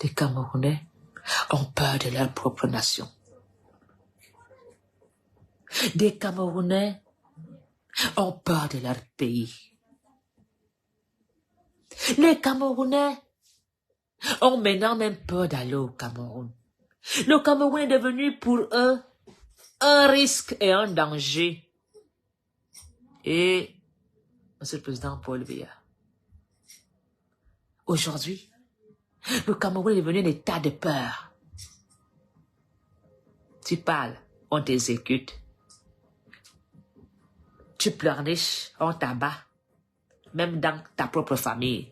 Les Camerounais ont peur de leur propre nation. Des Camerounais ont peur de leur pays. Les Camerounais ont maintenant même peur d'aller au Cameroun. Le Cameroun est devenu pour eux un risque et un danger. Et, Monsieur le Président Paul Biya, aujourd'hui, le Cameroun est devenu un état de peur. Tu parles, on t'exécute. Tu pleurniches, on t'abat. Même dans ta propre famille.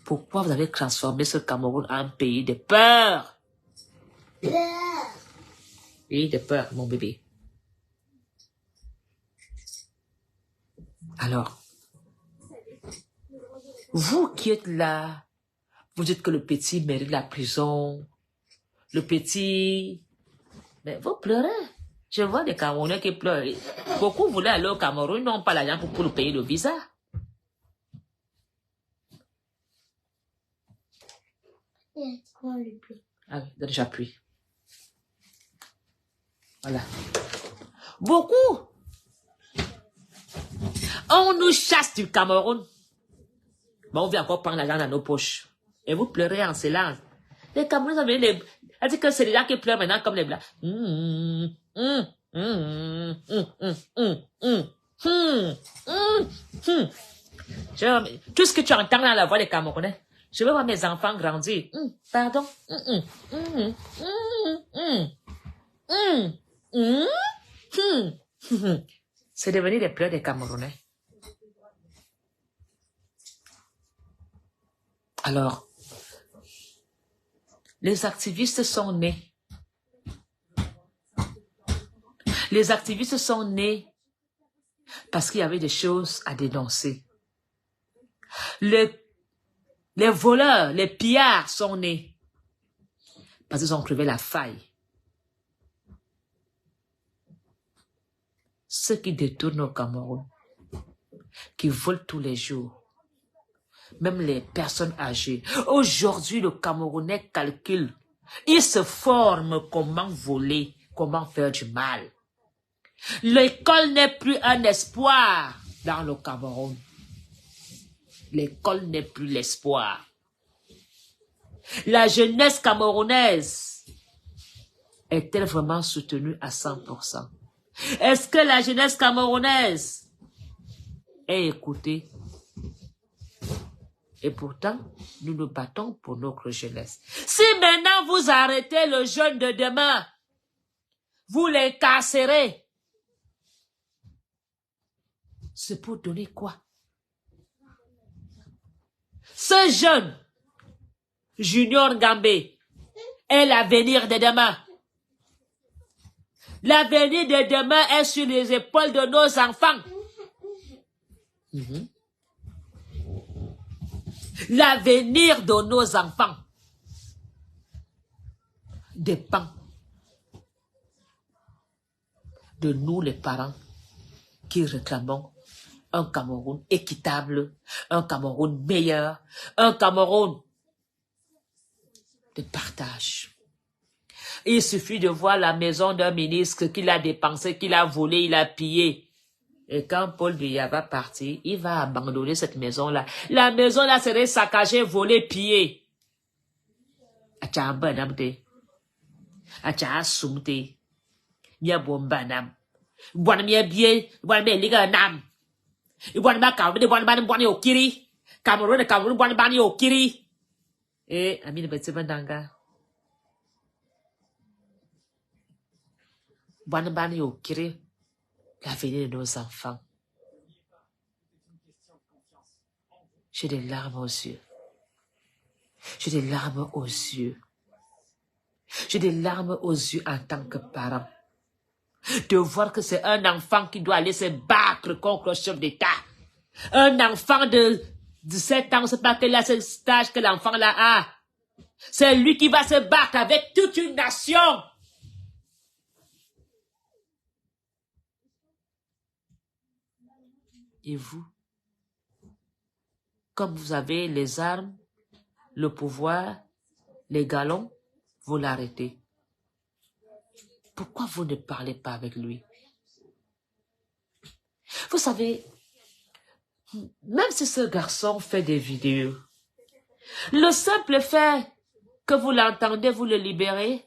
Pourquoi vous avez transformé ce Cameroun en pays de peur? Pays de peur, mon bébé. Alors, vous qui êtes là, vous dites que le petit mérite la prison, le petit... Mais vous pleurez. Je vois des Camerounais qui pleurent. Beaucoup voulaient aller au Cameroun, ils n'ont pas l'argent pour le payer le visa. Ah oui, j'appuie. Voilà. Beaucoup. On nous chasse du Cameroun. Mais on vient encore prendre l'argent dans nos poches. Et vous pleurez en silence. Les Camerounais sont venus les... Elle dit que c'est les gens qui pleurent maintenant comme les Blancs. Tout ce que tu entends dans la voix des Camerounais, je veux voir mes enfants grandir. Pardon. C'est devenu les pleurs des Camerounais. Alors, les activistes sont nés. Les activistes sont nés parce qu'il y avait des choses à dénoncer. Les voleurs, les pillards sont nés parce qu'ils ont crevé la faille. Ceux qui détournent au Cameroun, qui volent tous les jours, même les personnes âgées. Aujourd'hui, le Camerounais calcule. Il se forme comment voler, comment faire du mal. L'école n'est plus un espoir dans le Cameroun. L'école n'est plus l'espoir. La jeunesse camerounaise est-elle vraiment soutenue à 100%? Est-ce que la jeunesse camerounaise est écoutée? Et pourtant, nous nous battons pour notre jeunesse. Si maintenant vous arrêtez le jeune de demain, vous l'incarcérez, c'est pour donner quoi? Ce jeune, Junior Ngambé, est l'avenir de demain. L'avenir de demain est sur les épaules de nos enfants. L'avenir de nos enfants dépend de nous les parents qui réclamons un Cameroun équitable, un Cameroun meilleur, un Cameroun de partage. Il suffit de voir la maison d'un ministre qu'il a dépensé, qu'il a volé, il a pillé. Et quand Paul Biya va partir, il va abandonner cette maison-là. La maison-là serait saccagée, volée, pillée. Acha banamte. Acha asumte. Nya bombanam. Buan mie bie, buan me liga nam. Buan ma kaw, buan ban buan yo kiri. Cameroun, buan ban yo kiri. Eh, amine betse bandanga. Buan ban yo kiri. L'avenir de nos enfants. J'ai des larmes aux yeux. J'ai des larmes aux yeux. J'ai des larmes aux yeux en tant que parent. De voir que c'est un enfant qui doit aller se battre contre le chef d'État. Un enfant de 7 ans, c'est pas quel âge que l'enfant là a. C'est lui qui va se battre avec toute une nation. Et vous, comme vous avez les armes, le pouvoir, les galons, vous l'arrêtez. Pourquoi vous ne parlez pas avec lui? Vous savez, même si ce garçon fait des vidéos, le simple fait que vous l'entendez, vous le libérez,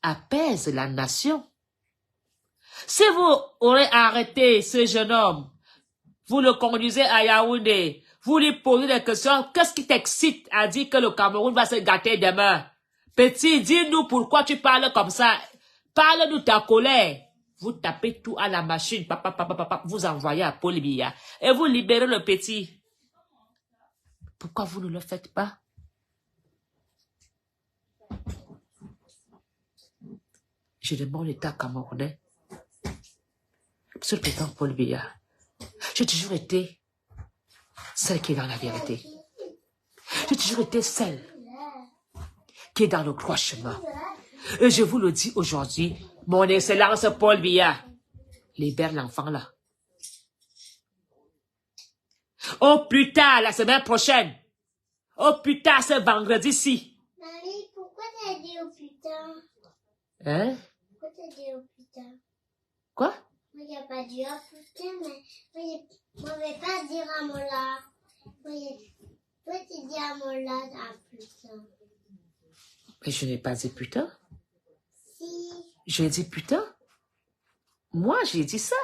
apaise la nation. Si vous aurez arrêté ce jeune homme, vous le conduisez à Yaoundé, vous lui posez des questions, qu'est-ce qui t'excite à dire que le Cameroun va se gâter demain? Petit, dis-nous pourquoi tu parles comme ça. Parle-nous ta colère. Vous tapez tout à la machine, papa, vous envoyez à Paul Biya et vous libérez le petit. Pourquoi vous ne le faites pas? Je demande l'État camerounais. Monsieur le président Paul Biya, j'ai toujours été celle qui est dans la vérité. J'ai toujours été celle qui est dans le droit chemin. Et je vous le dis aujourd'hui, mon excellence Paul Biya, libère l'enfant là. Au plus tard, la semaine prochaine. Au plus tard, ce vendredi-ci. Mamie, pourquoi t'as dit au plus tard? Hein? Pourquoi t'as dit au plus tard? Quoi? Moi, il n'y a pas dit au plus tard, mais moi, je ne vais pas dire à Mola. Toi, tu dis à Mola à plus tard. Mais je n'ai pas dit putain. Si. J'ai dit putain. Moi, j'ai dit ça.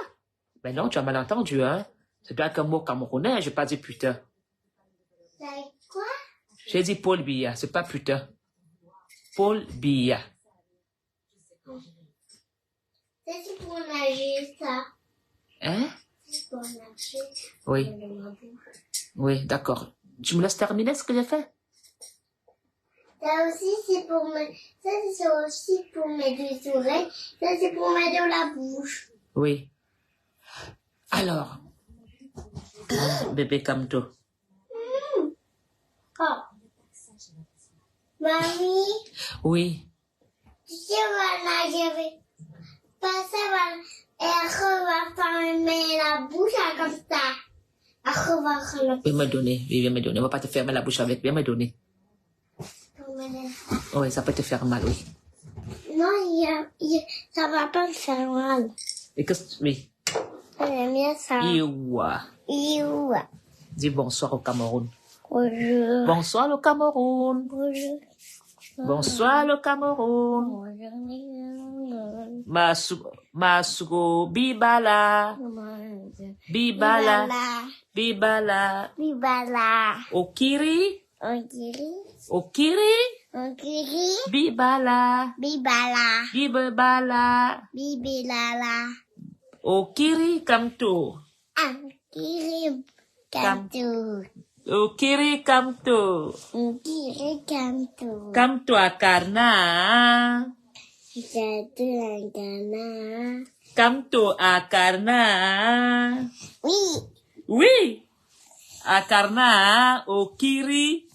Mais non, tu as mal entendu, hein? C'est doit être un mot camerounais, je n'ai pas dit putain. C'est quoi? J'ai dit Paul Biya, c'est pas putain. Paul Biya. C'est pour nager, ça. Hein? C'est pour nager. Oui. Dans ma bouche. Oui, d'accord. Tu me laisses terminer ce que j'ai fait? Ça aussi, c'est pour mettre, ça, c'est aussi pour mettre les oreilles. Ça, c'est pour mettre dans la bouche. Oui. Alors, bébé Kamto. Oh. Mamie, Oui. tu sais, on va nager avec. Pas ça, elle va fermer la bouche comme ça. Après, on va fermer Viens me donner, oui, viens me donner. On va pas te fermer la bouche avec, viens me donner. Oui, ça peut te faire mal, oui. Non, ça va pas me faire mal. Et qu'est-ce que... Oui. J'aime bien ça. Iwa. Iwa. Dis bonsoir au Cameroun. Bonjour. Bonsoir le Cameroun. Bonjour. Bonsoir le Cameroun. Masugo Bibala. Bibala. Bibala. Bibala. Okiri. Okiri. Okiri. Okiri. Bibala. Bibala. Bibala. Bibilala. Okiri Kamto. Okiri Kamto. Okiri Kamto. Okiri Kamto. Kamto Akarna. Jatuh langkana. Kamto Akarna. Oui. Oui. Akarna. Okiri.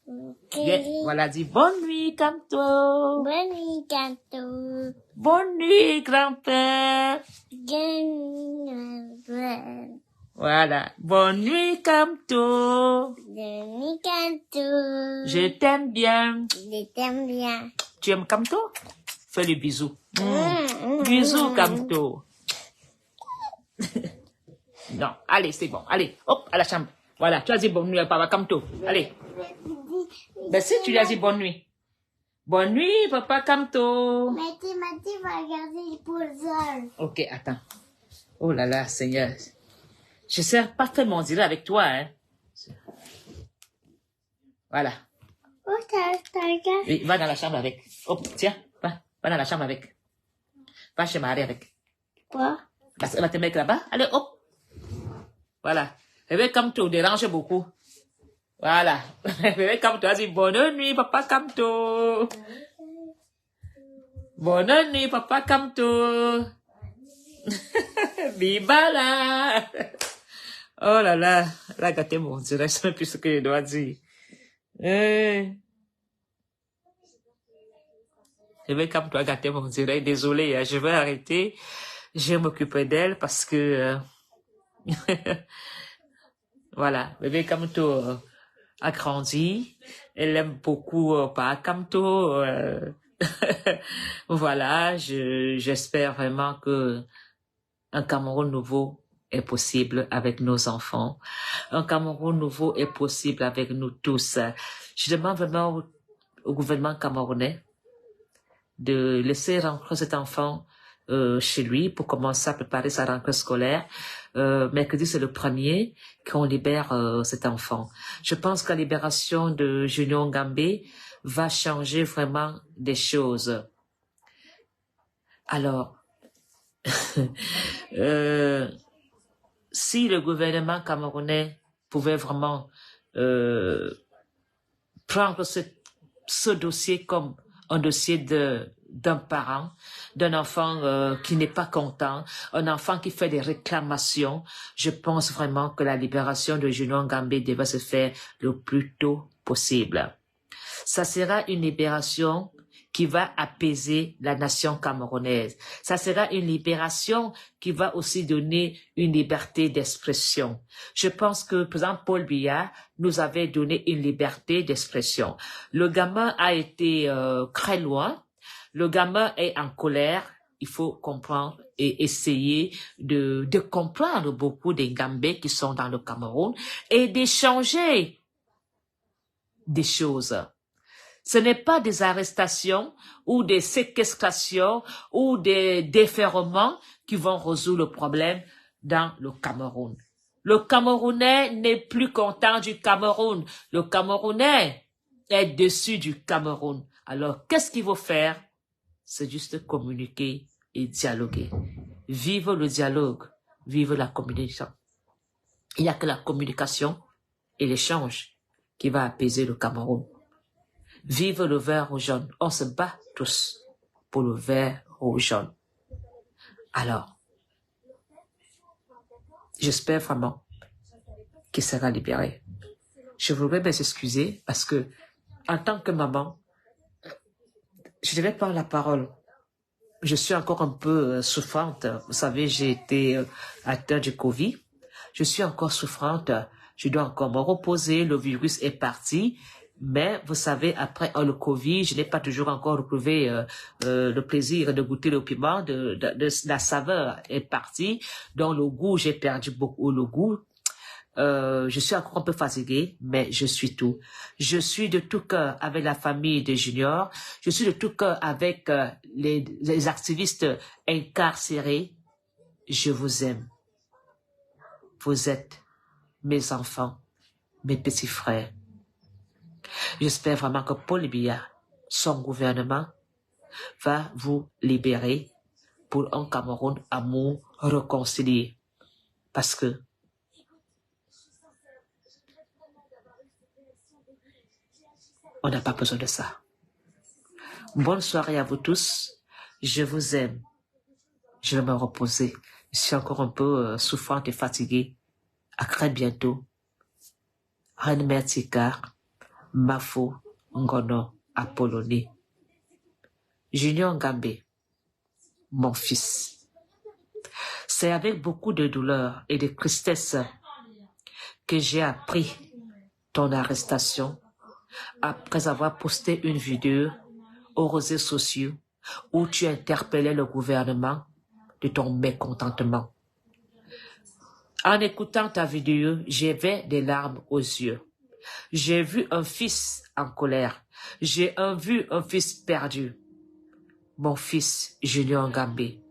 Bien, Okiri. voilà, dis bonne nuit Kamto. Bonne nuit, Kamto. Bonne nuit grand-père. Voilà. Bonne nuit Kamto. Bonne nuit, Kamto. Je t'aime bien. Je t'aime bien. Tu aimes Kamto? Fais le bisou. Bisous Kamto. Non, allez, c'est bon. Allez, hop, à la chambre. Voilà, tu as dit bonne nuit à papa Kamto. Allez. Ben si, tu lui as dit bonne nuit. Bonne nuit, papa Kamto. Mathé va regarder les puzzles. Ok, attends. Oh là là, Seigneur. Je sais pas faire mon direct avec toi, hein. Voilà. Oh, t'as regardé. Oui, va dans la chambre avec. Hop, tiens, va dans la chambre avec. Va chez Marie avec. Quoi? Parce qu'elle va te mettre là-bas. Allez, hop. Voilà. Bébé Kamto dérange beaucoup. Voilà. Bébé Kamto a dit bonne nuit, papa Kamto. Bonne nuit, papa Kamto. Bibala. Oh là là. Là, gâté mon direct. Je ne sais plus ce que je dois dire. Bébé Kamto a gâté mon direct. Désolé, hein, je vais arrêter. Je vais m'occuper d'elle parce que... Voilà. Bébé Kamto a grandi. Elle aime beaucoup Papa Kamto. Voilà. J'espère vraiment que un Cameroun nouveau est possible avec nos enfants. Un Cameroun nouveau est possible avec nous tous. Je demande vraiment au gouvernement camerounais de laisser rentrer cet enfant chez lui pour commencer à préparer sa rentrée scolaire. Mercredi, c'est le premier qu'on libère cet enfant. Je pense que la libération de Junior Ngambé va changer vraiment des choses. Alors, si le gouvernement camerounais pouvait vraiment prendre ce dossier comme un dossier d'un parent, d'un enfant qui n'est pas content, un enfant qui fait des réclamations, je pense vraiment que la libération de Junior Ngambé devait se faire le plus tôt possible. Ça sera une libération qui va apaiser la nation camerounaise. Ça sera une libération qui va aussi donner une liberté d'expression. Je pense que, par exemple, Paul Biya nous avait donné une liberté d'expression. Le gamin a été très loin. Le gamin est en colère. Il faut comprendre et essayer de comprendre beaucoup des Ngambais qui sont dans le Cameroun et d'échanger des choses. Ce n'est pas des arrestations ou des séquestrations ou des déferrements qui vont résoudre le problème dans le Cameroun. Le Camerounais n'est plus content du Cameroun. Le Camerounais est dessus du Cameroun. Alors, qu'est-ce qu'il faut faire? C'est juste communiquer et dialoguer. Vive le dialogue, vive la communication. Il n'y a que la communication et l'échange qui va apaiser le Cameroun. Vive le vert rouge jaune. On se bat tous pour le vert rouge jaune. Alors, j'espère vraiment qu'il sera libéré. Je voudrais m'excuser parce que, en tant que maman, je devais prendre la parole. Je suis encore un peu souffrante. Vous savez, j'ai été atteinte du Covid. Je suis encore souffrante. Je dois encore me reposer. Le virus est parti. Mais vous savez, après le Covid, je n'ai pas toujours encore retrouvé le plaisir de goûter le piment. La saveur est partie. Donc le goût, j'ai perdu beaucoup le goût. Je suis encore un peu fatiguée, mais je suis tout. Je suis de tout cœur avec la famille de Junior. Je suis de tout cœur avec les activistes incarcérés. Je vous aime. Vous êtes mes enfants, mes petits frères. J'espère vraiment que Paul Biya, son gouvernement, va vous libérer pour un Cameroun amour réconcilié. Parce que on n'a pas besoin de ça. Bonne soirée à vous tous. Je vous aime. Je vais me reposer. Je suis encore un peu souffrante et fatiguée. À très bientôt. Reine Mertikar, Mafo, Ngono, Apollonie. Junior Ngambé, mon fils. C'est avec beaucoup de douleur et de tristesse que j'ai appris ton arrestation après avoir posté une vidéo aux réseaux sociaux où tu interpellais le gouvernement de ton mécontentement. En écoutant ta vidéo, j'avais des larmes aux yeux. J'ai vu un fils en colère. J'ai vu un fils perdu. Mon fils, Junior Ngambé,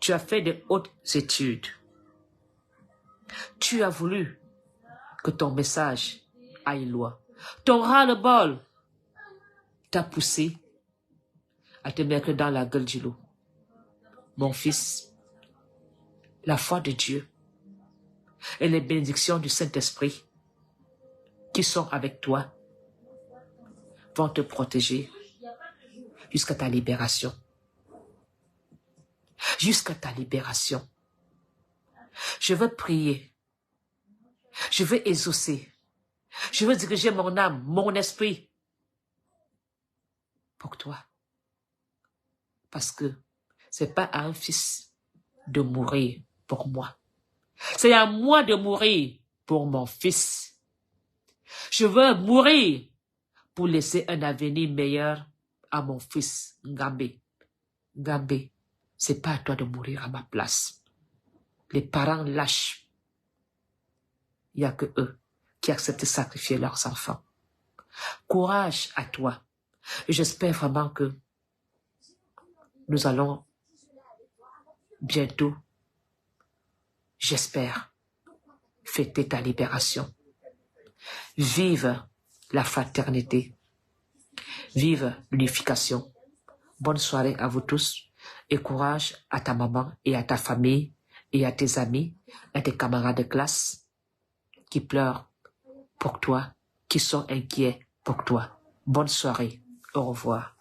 tu as fait de hautes études. Tu as voulu que ton message aille loin. Ton ras-le-bol t'a poussé à te mettre dans la gueule du loup. Mon fils, la foi de Dieu et les bénédictions du Saint-Esprit qui sont avec toi vont te protéger jusqu'à ta libération. Jusqu'à ta libération. Je veux prier. Je veux exaucer. Je veux diriger mon âme, mon esprit pour toi. Parce que c'est pas à un fils de mourir pour moi. C'est à moi de mourir pour mon fils. Je veux mourir pour laisser un avenir meilleur à mon fils Ngambé. Ngambé, c'est pas à toi de mourir à ma place. Les parents lâches. Il n'y a que eux qui acceptent de sacrifier leurs enfants. Courage à toi. Et j'espère vraiment que nous allons bientôt, j'espère, fêter ta libération. Vive la fraternité. Vive l'unification. Bonne soirée à vous tous et courage à ta maman et à ta famille et à tes amis, à tes camarades de classe qui pleurent pour toi, qui sont inquiets pour toi. Bonne soirée. Au revoir.